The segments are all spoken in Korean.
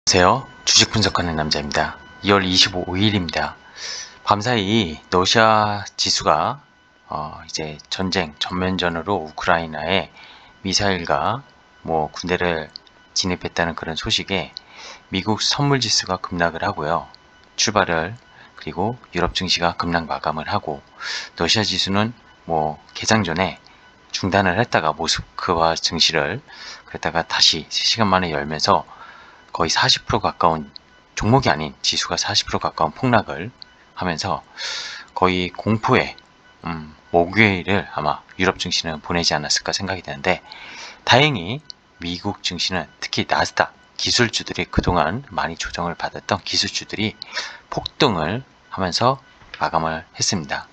안녕하세요. 주식 분석하는 남자입니다. 2월 25일입니다. 밤사이 러시아 지수가 이제 전쟁 전면전으로 우크라이나에 미사일과 군대를 진입했다는 그런 소식에 미국 선물 지수가 급락을 하고요. 그리고 유럽 증시가 급락 마감을 하고 러시아 지수는 개장 전에 중단을 했다가 모스크바 증시를 그랬다가 다시 3시간 만에 열면서 거의 40% 가까운 종목이 아닌 지수가 40% 가까운 폭락을 하면서 거의 공포의 목요일을 아마 유럽 증시는 보내지 않았을까 생각이 되는데, 다행히 미국 증시는 특히 나스닥 기술주들이 그동안 많이 조정을 받았던 기술주들이 폭등을 하면서 마감을 했습니다.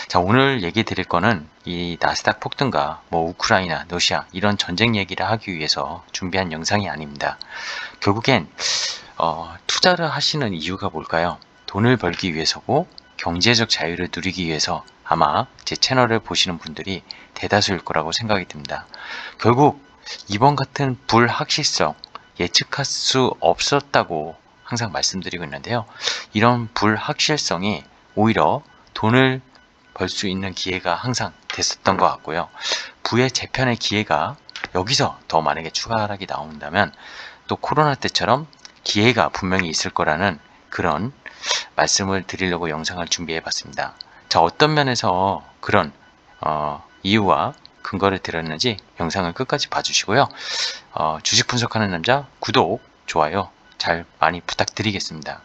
자, 오늘 얘기 드릴 거는 이 나스닥 폭등과 우크라이나, 러시아 이런 전쟁 얘기를 하기 위해서 준비한 영상이 아닙니다. 결국엔 투자를 하시는 이유가 뭘까요? 돈을 벌기 위해서고 경제적 자유를 누리기 위해서 아마 제 채널을 보시는 분들이 대다수일 거라고 생각이 듭니다. 결국 이번 같은 불확실성 예측할 수 없었다고 항상 말씀드리고 있는데요. 이런 불확실성이 오히려 돈을 벌 수 있는 기회가 항상 됐었던 것 같고요. 부의 재편의 기회가 여기서 더 만약에 추가 하락이 나온다면 또 코로나 때처럼 기회가 분명히 있을 거라는 그런 말씀을 드리려고 영상을 준비해 봤습니다. 자, 어떤 면에서 그런 이유와 근거를 드렸는지 영상을 끝까지 봐주시고요. 주식 분석하는 남자 구독, 좋아요 잘 많이 부탁드리겠습니다.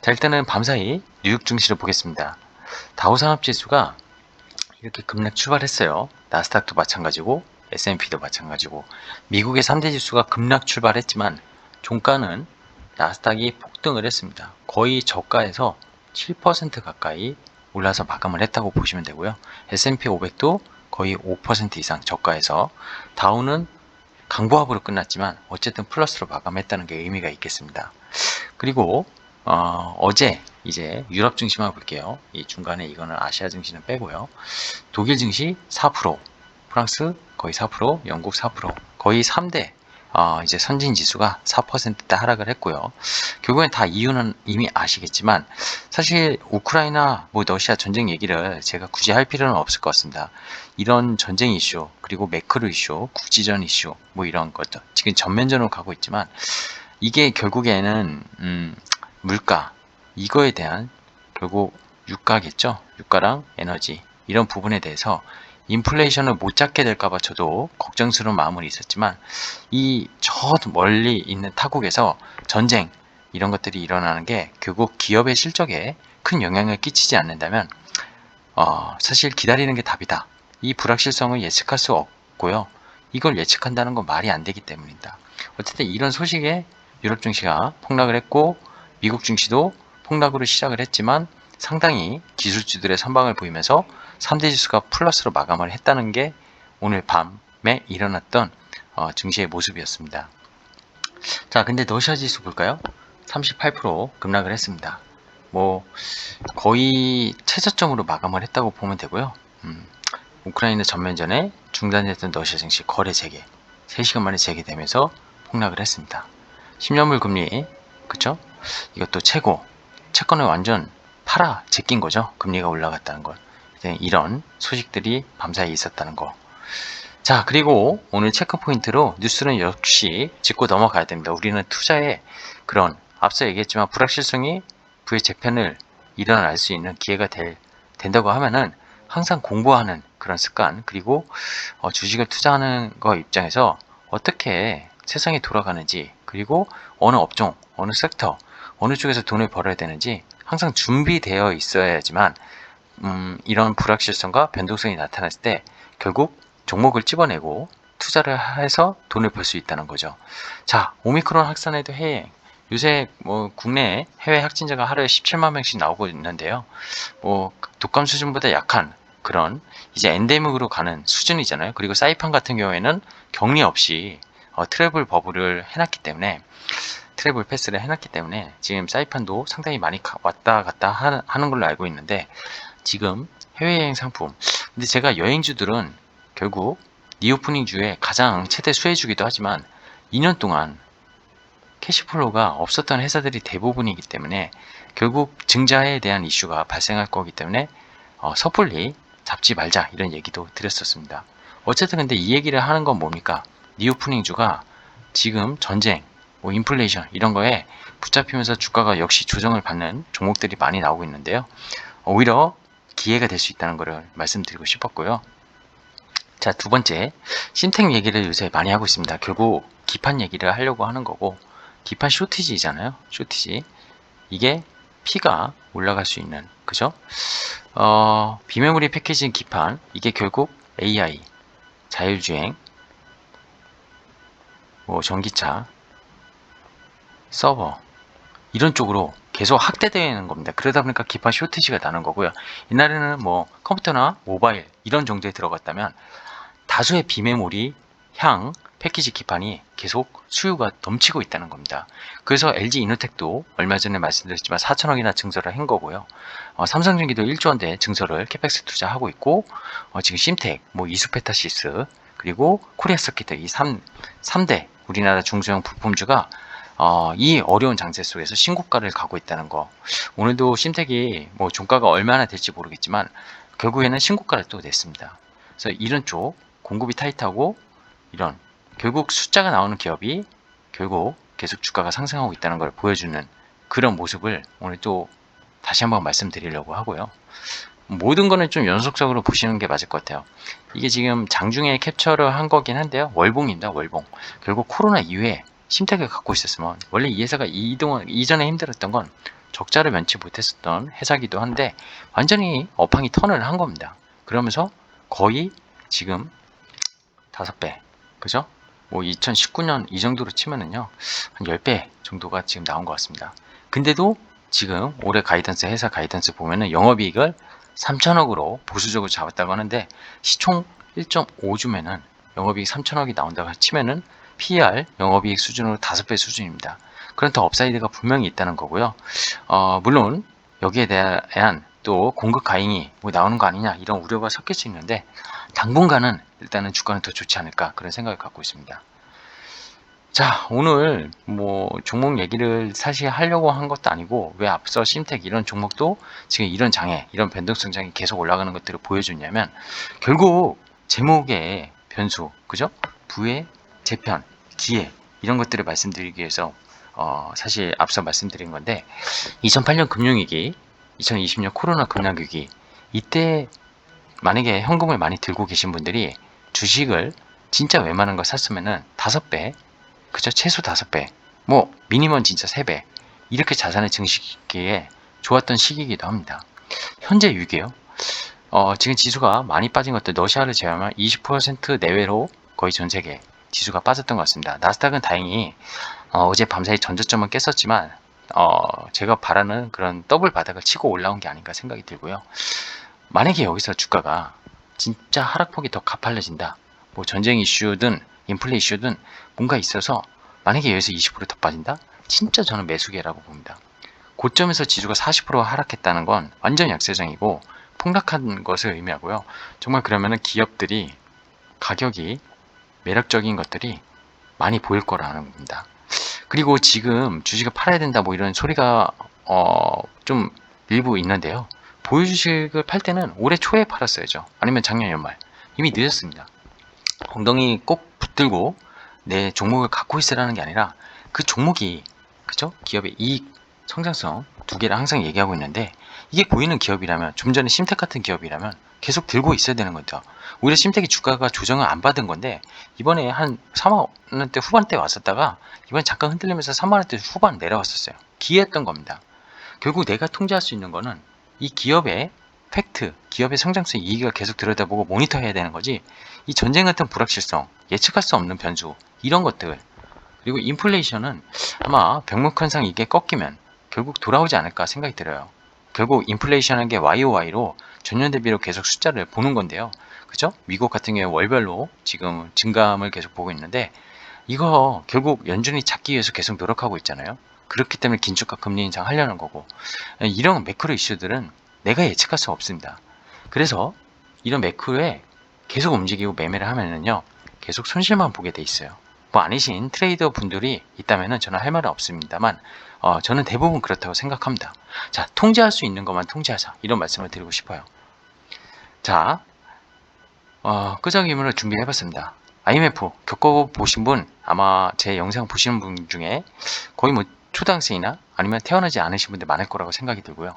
자, 일단은 밤사이 뉴욕 증시를 보겠습니다. 다우산업지수가 이렇게 급락 출발했어요. 나스닥도 마찬가지고 S&P도 마찬가지고 미국의 3대 지수가 급락 출발했지만 종가는 나스닥이 폭등을 했습니다. 거의 저가에서 7% 가까이 올라서 마감을 했다고 보시면 되고요. S&P 500도 거의 5% 이상 저가에서, 다우는 강보합으로 끝났지만 어쨌든 플러스로 마감했다는 게 의미가 있겠습니다. 그리고 어제 이제 유럽 증시만 볼게요. 이 중간에 이거는 아시아 증시는 빼고요. 독일 증시 4%, 프랑스 거의 4%, 영국 4%, 거의 3대 이제 선진 지수가 4%대 하락을 했고요. 결국엔 다 이유는 이미 아시겠지만 사실 우크라이나 러시아 전쟁 얘기를 제가 굳이 할 필요는 없을 것 같습니다. 이런 전쟁 이슈, 그리고 매크로 이슈, 국지전 이슈 이런 것들 지금 전면전으로 가고 있지만 이게 결국에는 물가, 이거에 대한 결국 유가겠죠. 유가랑 에너지 이런 부분에 대해서 인플레이션을 못 잡게 될까봐 저도 걱정스러운 마음은 있었지만 이 저 멀리 있는 타국에서 전쟁 이런 것들이 일어나는 게 결국 기업의 실적에 큰 영향을 끼치지 않는다면 사실 기다리는 게 답이다. 이 불확실성을 예측할 수 없고요. 이걸 예측한다는 건 말이 안 되기 때문입니다. 어쨌든 이런 소식에 유럽 증시가 폭락을 했고 미국 증시도 폭락으로 시작을 했지만 상당히 기술주들의 선방을 보이면서 3대 지수가 플러스로 마감을 했다는 게 오늘 밤에 일어났던 증시의 모습이었습니다. 자, 근데 러시아 지수 볼까요? 38% 급락을 했습니다. 거의 최저점으로 마감을 했다고 보면 되고요. 우크라이나 전면전에 중단됐던 러시아 증시 거래 재개 3시간 만에 재개되면서 폭락을 했습니다. 10년물 금리, 그쵸? 이것도 최고, 채권을 완전 팔아 제낀 거죠. 금리가 올라갔다는 걸. 이런 소식들이 밤사이에 있었다는 거. 자, 그리고 오늘 체크 포인트로 뉴스는 역시 짚고 넘어가야 됩니다. 우리는 투자에 그런 앞서 얘기했지만 불확실성이 부의 재편을 일어날 수 있는 기회가 된다고 하면은 항상 공부하는 그런 습관, 그리고 주식을 투자하는 거 입장에서 어떻게 세상이 돌아가는지, 그리고 어느 업종, 어느 섹터, 어느 쪽에서 돈을 벌어야 되는지 항상 준비되어 있어야지만 이런 불확실성과 변동성이 나타났을 때 결국 종목을 집어내고 투자를 해서 돈을 벌 수 있다는 거죠. 자, 오미크론 확산에도 요새 국내 해외 확진자가 하루에 17만 명씩 나오고 있는데요. 독감 수준보다 약한 그런 이제 엔데믹으로 가는 수준이잖아요. 그리고 사이판 같은 경우에는 격리 없이 트래블 버블을 해놨기 때문에, 트래블 패스를 해놨기 때문에 지금 사이판도 상당히 많이 왔다 갔다 하는 걸로 알고 있는데, 지금 해외여행 상품, 근데 제가 여행주들은 결국 리오프닝 주에 가장 최대 수혜주기도 하지만 2년 동안 캐시플로우가 없었던 회사들이 대부분이기 때문에 결국 증자에 대한 이슈가 발생할 거기 때문에 섣불리 잡지 말자 이런 얘기도 드렸었습니다. 어쨌든 근데 이 얘기를 하는 건 뭡니까? 니오프닝주가 지금 전쟁, 뭐 인플레이션 이런 거에 붙잡히면서 주가가 역시 조정을 받는 종목들이 많이 나오고 있는데요. 오히려 기회가 될 수 있다는 것을 말씀드리고 싶었고요. 자, 두 번째, 심텍 얘기를 요새 많이 하고 있습니다. 결국 기판 얘기를 하려고 하는 거고, 기판 쇼티지잖아요. 쇼티지. 이게 P가 올라갈 수 있는, 그죠? 비메모리 패키징 기판, 이게 결국 AI, 자율주행, 뭐 전기차, 서버 이런 쪽으로 계속 확대되는 겁니다. 그러다 보니까 기판 쇼티지가 나는 거고요. 옛날에는 뭐 컴퓨터나 모바일 이런 정도에 들어갔다면 다수의 비메모리 향 패키지 기판이 계속 수요가 넘치고 있다는 겁니다. 그래서 LG 이노텍도 얼마 전에 말씀드렸지만 4천억이나 증설을 한 거고요. 삼성전기도 1조 원대 증설을 캐펙스 투자하고 있고, 지금 심텍, 뭐 이수페타시스, 그리고 코리아 서킷 이 3대 우리나라 중소형 부품주가 이 어려운 장세 속에서 신고가를 가고 있다는 거. 오늘도 심텍이 뭐 종가가 얼마나 될지 모르겠지만 결국에는 신고가를 또 냈습니다. 그래서 이런 쪽 공급이 타이트하고 이런 결국 숫자가 나오는 기업이 결국 계속 주가가 상승하고 있다는 걸 보여주는 그런 모습을 오늘 또 다시 한번 말씀드리려고 하고요. 모든 거는 좀 연속적으로 보시는 게 맞을 것 같아요. 이게 지금 장중에 캡처를 한 거긴 한데요. 월봉입니다. 월봉. 결국 코로나 이후에 심택을 갖고 있었으면 원래 이 회사가 이전에 힘들었던 건 적자를 면치 못했었던 회사기도 한데 완전히 업황이 턴을 한 겁니다. 그러면서 거의 지금 5배, 그죠? 뭐 2019년 이 정도로 치면은요, 한 10배 정도가 지금 나온 것 같습니다. 근데도 지금 올해 가이던스, 회사 가이던스 보면은 영업이익을 3천억으로 보수적으로 잡았다고 하는데, 시총 1.5주면은 영업이익 3천억이 나온다고 치면은 PER 영업이익 수준으로 5배 수준입니다. 그런 더 업사이드가 분명히 있다는 거고요. 물론 여기에 대한 또 공급 가잉이 뭐 나오는 거 아니냐 이런 우려가 섞일 수 있는데 당분간은 일단은 주가는 더 좋지 않을까 그런 생각을 갖고 있습니다. 자, 오늘 뭐 종목 얘기를 사실 하려고 한 것도 아니고 왜 앞서 심텍 이런 종목도 지금 이런 장애, 이런 변동성장이 계속 올라가는 것들을 보여주냐면 결국 제목의 변수, 그죠? 부의 재편, 기회 이런 것들을 말씀드리기 위해서 사실 앞서 말씀드린 건데 2008년 금융위기, 2020년 코로나 금융위기 이때 만약에 현금을 많이 들고 계신 분들이 주식을 진짜 웬만한 거 샀으면은 5배, 그죠? 최소 5배, 뭐 미니멈 진짜 3배 이렇게 자산을 증식기에 좋았던 시기이기도 합니다. 현재 위기요. 지금 지수가 많이 빠진 것들 러시아를 제외하면 20% 내외로 거의 전 세계 지수가 빠졌던 것 같습니다. 나스닥은 다행히 어제 밤사이 전저점은 깼었지만 제가 바라는 그런 더블 바닥을 치고 올라온 게 아닌가 생각이 들고요. 만약에 여기서 주가가 진짜 하락폭이 더 가팔려진다. 뭐 전쟁 이슈든 인플레 이슈든 뭔가 있어서 만약에 여기서 20%더 빠진다? 진짜 저는 매수계라고 봅니다. 고점에서 지수가 40% 하락했다는 건 완전 약세장이고 폭락한 것을 의미하고요. 정말 그러면은 기업들이 가격이 매력적인 것들이 많이 보일 거라는 겁니다. 그리고 지금 주식을 팔아야 된다 뭐 이런 소리가 좀 일부 있는데요. 보유주식을 팔 때는 올해 초에 팔았어야죠. 아니면 작년 연말. 이미 늦었습니다. 엉덩이 꼭 붙들고 내 종목을 갖고 있으라는 게 아니라 그 종목이 그죠? 기업의 이익, 성장성 두 개를 항상 얘기하고 있는데 이게 보이는 기업이라면 좀 전에 심텍 같은 기업이라면 계속 들고 있어야 되는 거죠. 오히려 심텍이 주가가 조정을 안 받은 건데 이번에 한 3만원대 후반대 왔었다가 이번에 잠깐 흔들리면서 3만원대 후반 내려왔었어요. 기회였던 겁니다. 결국 내가 통제할 수 있는 거는 이 기업의 팩트, 기업의 성장성 이익을 계속 들여다보고 모니터해야 되는 거지 이 전쟁 같은 불확실성, 예측할 수 없는 변수 이런 것들 그리고 인플레이션은 아마 병목현상 이게 꺾이면 결국 돌아오지 않을까 생각이 들어요. 결국 인플레이션한 게 YOY로 전년 대비로 계속 숫자를 보는 건데요. 그죠? 미국 같은 경우에 월별로 지금 증감을 계속 보고 있는데 이거 결국 연준이 잡기 위해서 계속 노력하고 있잖아요. 그렇기 때문에 긴축과 금리 인상 하려는 거고 이런 매크로 이슈들은 내가 예측할 수 없습니다. 그래서 이런 매크로에 계속 움직이고 매매를 하면은요 계속 손실만 보게 돼 있어요. 뭐 아니신 트레이더 분들이 있다면 저는 할 말은 없습니다만 저는 대부분 그렇다고 생각합니다. 자, 통제할 수 있는 것만 통제하자, 이런 말씀을 드리고 싶어요. 자, 끄적임으로 준비해봤습니다. IMF 겪어보신 분, 아마 제 영상 보시는 분 중에 거의 뭐 초등학생이나 아니면 태어나지 않으신 분들 많을 거라고 생각이 들고요.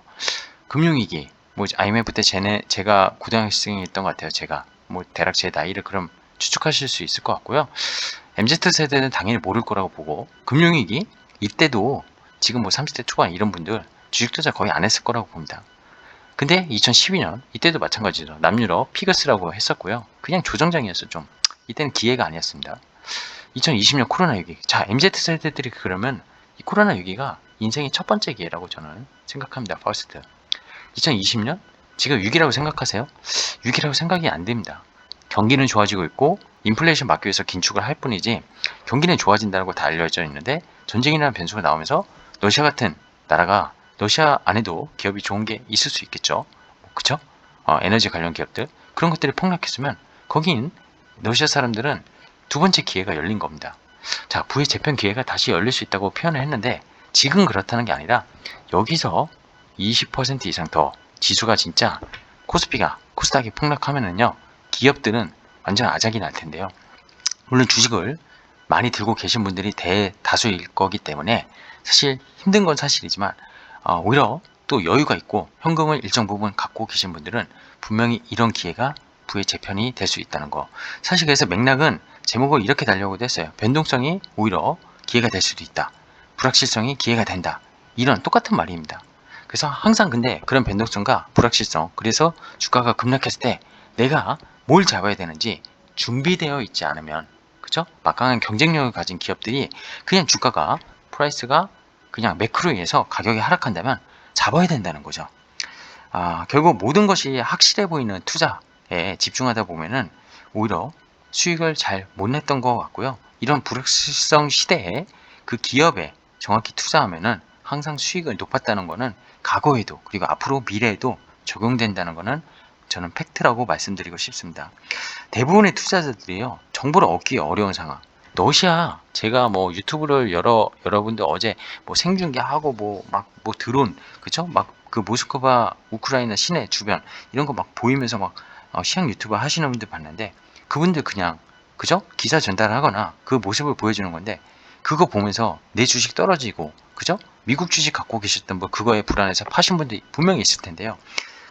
금융위기, 뭐 IMF 때 제가 고등학생이었던 것 같아요. 제가 뭐 대략 제 나이를 그럼 추측하실 수 있을 것 같고요. MZ세대는 당연히 모를 거라고 보고, 금융위기 이때도 지금 뭐 30대 초반 이런 분들 주식 투자 거의 안 했을 거라고 봅니다. 근데 2012년 이때도 마찬가지로 남유럽 피그스라고 했었고요. 그냥 조정장이었어. 좀 이때는 기회가 아니었습니다. 2020년 코로나 위기. 자, MZ세대들이 그러면 이 코로나 위기가 인생의 첫 번째 기회라고 저는 생각합니다. 퍼스트. 2020년 지금 위기라고 생각하세요? 위기라고 생각이 안 됩니다. 경기는 좋아지고 있고 인플레이션 막기 위해서 긴축을 할 뿐이지 경기는 좋아진다는 거 다 알려져 있는데, 전쟁이라는 변수가 나오면서 러시아 같은 나라가, 러시아 안에도 기업이 좋은 게 있을 수 있겠죠. 그쵸? 에너지 관련 기업들, 그런 것들이 폭락했으면 거긴 러시아 사람들은 두 번째 기회가 열린 겁니다. 자, 부의 재편 기회가 다시 열릴 수 있다고 표현을 했는데, 지금 그렇다는 게 아니라 여기서 20% 이상 더 지수가 진짜 코스닥이 폭락하면은요, 기업들은 완전 아작이 날 텐데요. 물론 주식을 많이 들고 계신 분들이 대다수일 거기 때문에 사실 힘든 건 사실이지만, 오히려 또 여유가 있고 현금을 일정 부분 갖고 계신 분들은 분명히 이런 기회가 부의 재편이 될 수 있다는 거. 사실 그래서 맥락은 제목을 이렇게 달려고도 했어요. 변동성이 오히려 기회가 될 수도 있다. 불확실성이 기회가 된다. 이런 똑같은 말입니다. 그래서 항상 근데 그런 변동성과 불확실성, 그래서 주가가 급락했을 때 내가 뭘 잡아야 되는지 준비되어 있지 않으면, 그죠? 막강한 경쟁력을 가진 기업들이 그냥 주가가, 프라이스가 그냥 매크로에 의해서 가격이 하락한다면 잡아야 된다는 거죠. 결국 모든 것이 확실해 보이는 투자에 집중하다 보면은 오히려 수익을 잘 못 냈던 것 같고요. 이런 불확실성 시대에 그 기업에 정확히 투자하면은 항상 수익을 높았다는 거는 과거에도, 그리고 앞으로 미래에도 적용된다는 거는 저는 팩트라고 말씀드리고 싶습니다. 대부분의 투자자들이요, 정보를 얻기 어려운 상황. 러시아, 제가 뭐 유튜브를 여러분들 어제 뭐 생중계하고 뭐 드론, 그쵸? 막 그 모스크바 우크라이나 시내 주변 이런 거 막 보이면서 막 시향 유튜브 하시는 분들 봤는데, 그분들 그냥, 그죠? 기사 전달을 하거나 그 모습을 보여주는 건데, 그거 보면서 내 주식 떨어지고, 그죠? 미국 주식 갖고 계셨던 뭐 그거에 불안해서 파신 분들이 분명히 있을 텐데요.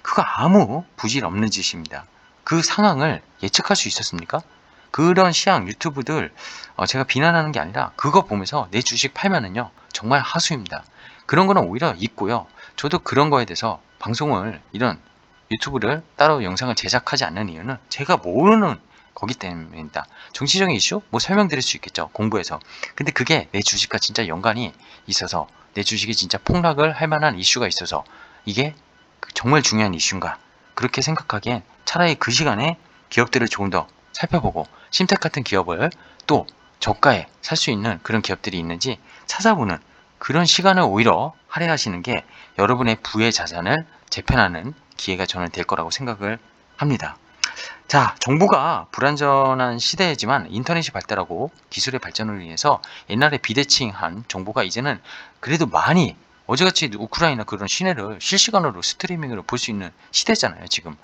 그거 아무 부질 없는 짓입니다. 그 상황을 예측할 수 있었습니까? 그런 시향 유튜브들, 제가 비난하는 게 아니라 그거 보면서 내 주식 팔면은요, 정말 하수입니다. 그런 거는 오히려 있고요. 저도 그런 거에 대해서 방송을, 이런 유튜브를 따로 영상을 제작하지 않는 이유는 제가 모르는 거기 때문입니다. 정치적인 이슈? 뭐 설명드릴 수 있겠죠, 공부해서. 근데 그게 내 주식과 진짜 연관이 있어서, 내 주식이 진짜 폭락을 할 만한 이슈가 있어서 이게 정말 중요한 이슈인가, 그렇게 생각하기엔 차라리 그 시간에 기업들을 조금 더 살펴보고 심택 같은 기업을 또 저가에 살 수 있는 그런 기업들이 있는지 찾아보는 그런 시간을 오히려 할애하시는 게 여러분의 부의 자산을 재편하는 기회가 저는 될 거라고 생각을 합니다. 자, 정부가 불완전한 시대이지만 인터넷이 발달하고 기술의 발전을 위해서 옛날에 비대칭한 정보가 이제는 그래도 많이, 어제같이 우크라이나 그런 시내를 실시간으로 스트리밍으로 볼 수 있는 시대잖아요, 지금.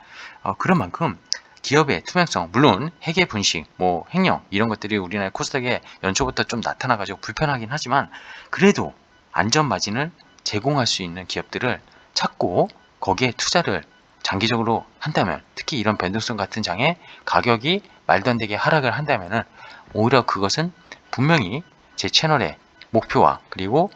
그런 만큼 기업의 투명성, 물론 회계 분식, 뭐 횡령 이런 것들이 우리나라 코스닥에 연초부터 좀 나타나가지고 불편하긴 하지만, 그래도 안전 마진을 제공할 수 있는 기업들을 찾고 거기에 투자를 장기적으로 한다면, 특히 이런 변동성 같은 장에 가격이 말도 안 되게 하락을 한다면은 오히려 그것은 분명히 제 채널의 목표와 그리고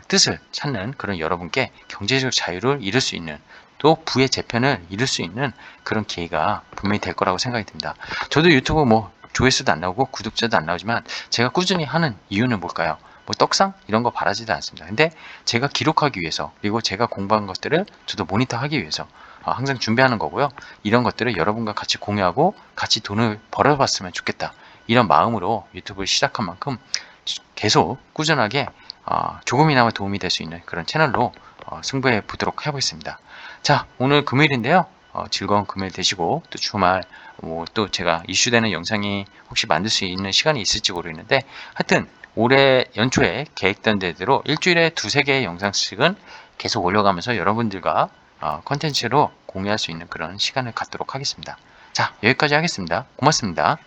뜻을 찾는 그런 여러분께 경제적 자유를 이룰 수 있는, 또 부의 재편을 이룰 수 있는 그런 기회가 분명히 될 거라고 생각이 듭니다. 저도 유튜브 뭐 조회수도 안 나오고 구독자도 안 나오지만 제가 꾸준히 하는 이유는 뭘까요? 뭐 떡상 이런 거 바라지도 않습니다. 근데 제가 기록하기 위해서, 그리고 제가 공부한 것들을 저도 모니터하기 위해서 항상 준비하는 거고요. 이런 것들을 여러분과 같이 공유하고 같이 돈을 벌어봤으면 좋겠다, 이런 마음으로 유튜브를 시작한 만큼 계속 꾸준하게 조금이나마 도움이 될 수 있는 그런 채널로 승부해 보도록 해보겠습니다. 자, 오늘 금요일인데요. 즐거운 금요일 되시고, 또 주말 또 제가 이슈되는 영상이 혹시 만들 수 있는 시간이 있을지 모르겠는데, 하여튼 올해 연초에 계획된 대로 일주일에 2-3개의 영상씩은 계속 올려가면서 여러분들과 컨텐츠로 공유할 수 있는 그런 시간을 갖도록 하겠습니다. 자, 여기까지 하겠습니다. 고맙습니다.